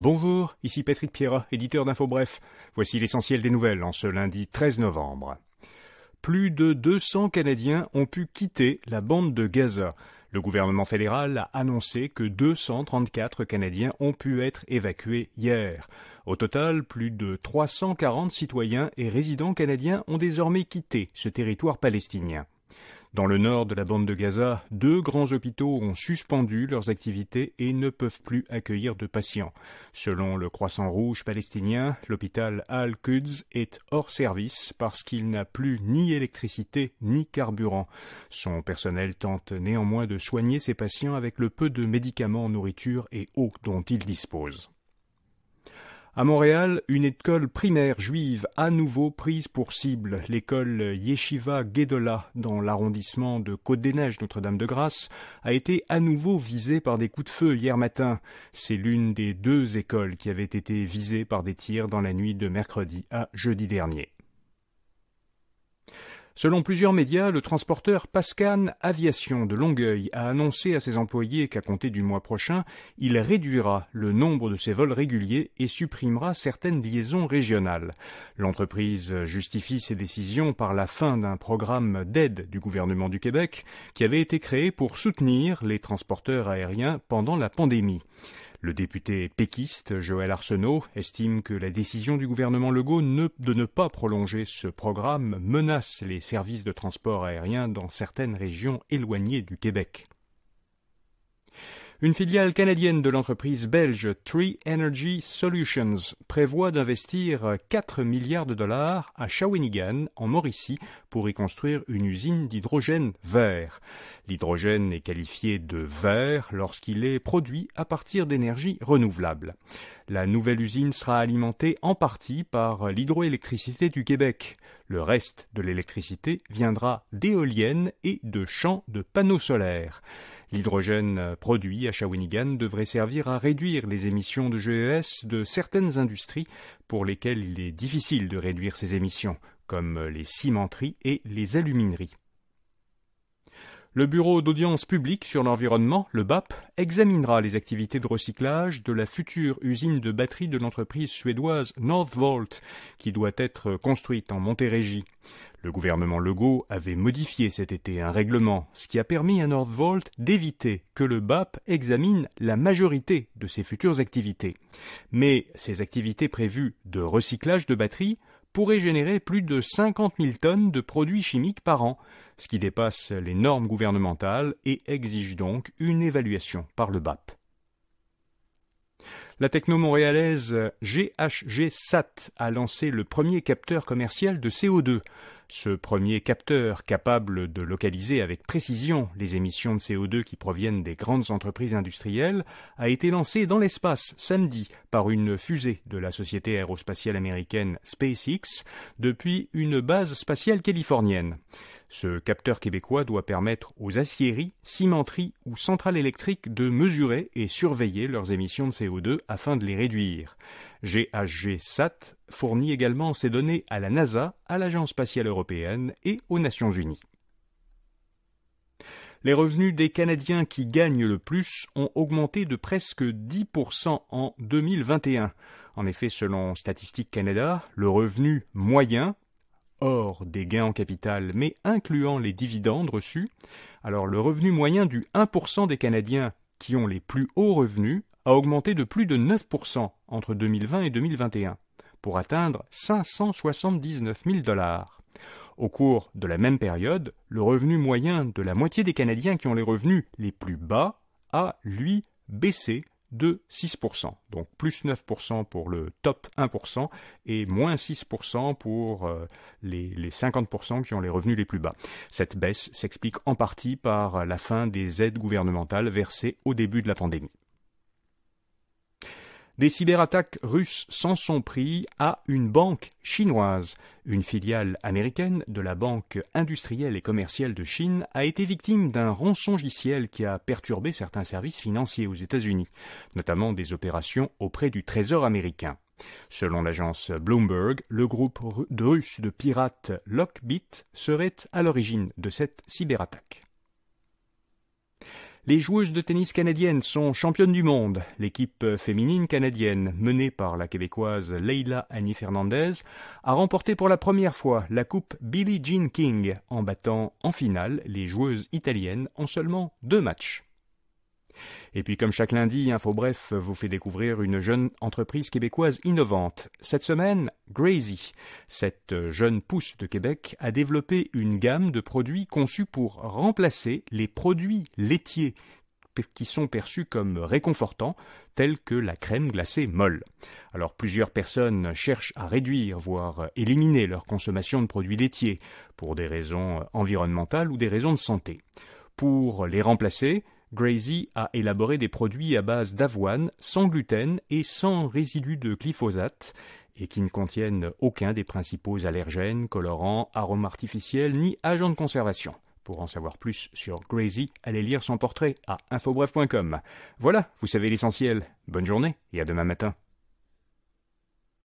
Bonjour, ici Patrick Pierrat, éditeur d'InfoBref. Voici l'essentiel des nouvelles en ce lundi 13 novembre. Plus de 200 Canadiens ont pu quitter la bande de Gaza. Le gouvernement fédéral a annoncé que 234 Canadiens ont pu être évacués hier. Au total, plus de 340 citoyens et résidents canadiens ont désormais quitté ce territoire palestinien. Dans le nord de la bande de Gaza, 2 grands hôpitaux ont suspendu leurs activités et ne peuvent plus accueillir de patients. Selon le Croissant Rouge palestinien, l'hôpital Al-Quds est hors service parce qu'il n'a plus ni électricité ni carburant. Son personnel tente néanmoins de soigner ses patients avec le peu de médicaments, nourriture et eau dont il dispose. À Montréal, une école primaire juive à nouveau prise pour cible. L'école Yeshiva Gedolah, dans l'arrondissement de Côte-des-Neiges Notre-Dame-de-Grâce, a été à nouveau visée par des coups de feu hier matin. C'est l'une des 2 écoles qui avaient été visées par des tirs dans la nuit de mercredi à jeudi dernier. Selon plusieurs médias, le transporteur Pascan Aviation de Longueuil a annoncé à ses employés qu'à compter du mois prochain, il réduira le nombre de ses vols réguliers et supprimera certaines liaisons régionales. L'entreprise justifie ses décisions par la fin d'un programme d'aide du gouvernement du Québec qui avait été créé pour soutenir les transporteurs aériens pendant la pandémie. Le député péquiste Joël Arsenault estime que la décision du gouvernement Legault de ne pas prolonger ce programme menace les services de transport aérien dans certaines régions éloignées du Québec. Une filiale canadienne de l'entreprise belge Tree Energy Solutions prévoit d'investir 4 milliards de dollars à Shawinigan, en Mauricie, pour y construire une usine d'hydrogène vert. L'hydrogène est qualifié de vert lorsqu'il est produit à partir d'énergie renouvelable. La nouvelle usine sera alimentée en partie par l'hydroélectricité du Québec. Le reste de l'électricité viendra d'éoliennes et de champs de panneaux solaires. L'hydrogène produit à Shawinigan devrait servir à réduire les émissions de GES de certaines industries pour lesquelles il est difficile de réduire ces émissions, comme les cimenteries et les alumineries. Le Bureau d'audience publique sur l'environnement, le BAP, examinera les activités de recyclage de la future usine de batterie de l'entreprise suédoise Northvolt, qui doit être construite en Montérégie. Le gouvernement Legault avait modifié cet été un règlement, ce qui a permis à Northvolt d'éviter que le BAP examine la majorité de ses futures activités. Mais ces activités prévues de recyclage de batteries pourraient générer plus de 50 000 tonnes de produits chimiques par an, ce qui dépasse les normes gouvernementales et exige donc une évaluation par le BAP. La techno-montréalaise GHGSat a lancé le premier capteur commercial de CO2. Ce premier capteur, capable de localiser avec précision les émissions de CO2 qui proviennent des grandes entreprises industrielles, a été lancé dans l'espace samedi par une fusée de la société aérospatiale américaine SpaceX depuis une base spatiale californienne. Ce capteur québécois doit permettre aux aciéries, cimenteries ou centrales électriques de mesurer et surveiller leurs émissions de CO2 afin de les réduire. GHGSat fournit également ces données à la NASA, à l'Agence spatiale européenne et aux Nations unies. Les revenus des Canadiens qui gagnent le plus ont augmenté de presque 10% en 2021. En effet, selon Statistique Canada, le revenu moyen, hors des gains en capital, mais incluant les dividendes reçus, alors le revenu moyen du 1% des Canadiens qui ont les plus hauts revenus a augmenté de plus de 9% entre 2020 et 2021, pour atteindre 579 000 $. Au cours de la même période, le revenu moyen de la moitié des Canadiens qui ont les revenus les plus bas a, lui, baissé de 6%. Donc plus 9% pour le top 1% et moins 6% pour les 50% qui ont les revenus les plus bas. Cette baisse s'explique en partie par la fin des aides gouvernementales versées au début de la pandémie. Des cyberattaques russes s'en sont pris à une banque chinoise. Une filiale américaine de la Banque industrielle et commerciale de Chine a été victime d'un rançongiciel qui a perturbé certains services financiers aux États-Unis, notamment des opérations auprès du Trésor américain. Selon l'agence Bloomberg, le groupe russe de pirates Lockbit serait à l'origine de cette cyberattaque. Les joueuses de tennis canadiennes sont championnes du monde. L'équipe féminine canadienne, menée par la Québécoise Leila Annie Fernandez, a remporté pour la première fois la coupe Billie Jean King en battant en finale les joueuses italiennes en seulement 2 matchs. Et puis comme chaque lundi, InfoBref vous fait découvrir une jeune entreprise québécoise innovante. Cette semaine, Grazy, cette jeune pousse de Québec, a développé une gamme de produits conçus pour remplacer les produits laitiers qui sont perçus comme réconfortants, tels que la crème glacée molle. Alors plusieurs personnes cherchent à réduire, voire éliminer leur consommation de produits laitiers, pour des raisons environnementales ou des raisons de santé. Pour les remplacer, Grazy a élaboré des produits à base d'avoine, sans gluten et sans résidus de glyphosate, et qui ne contiennent aucun des principaux allergènes, colorants, arômes artificiels ni agents de conservation. Pour en savoir plus sur Grazy, allez lire son portrait à infobref.com. Voilà, vous savez l'essentiel. Bonne journée et à demain matin.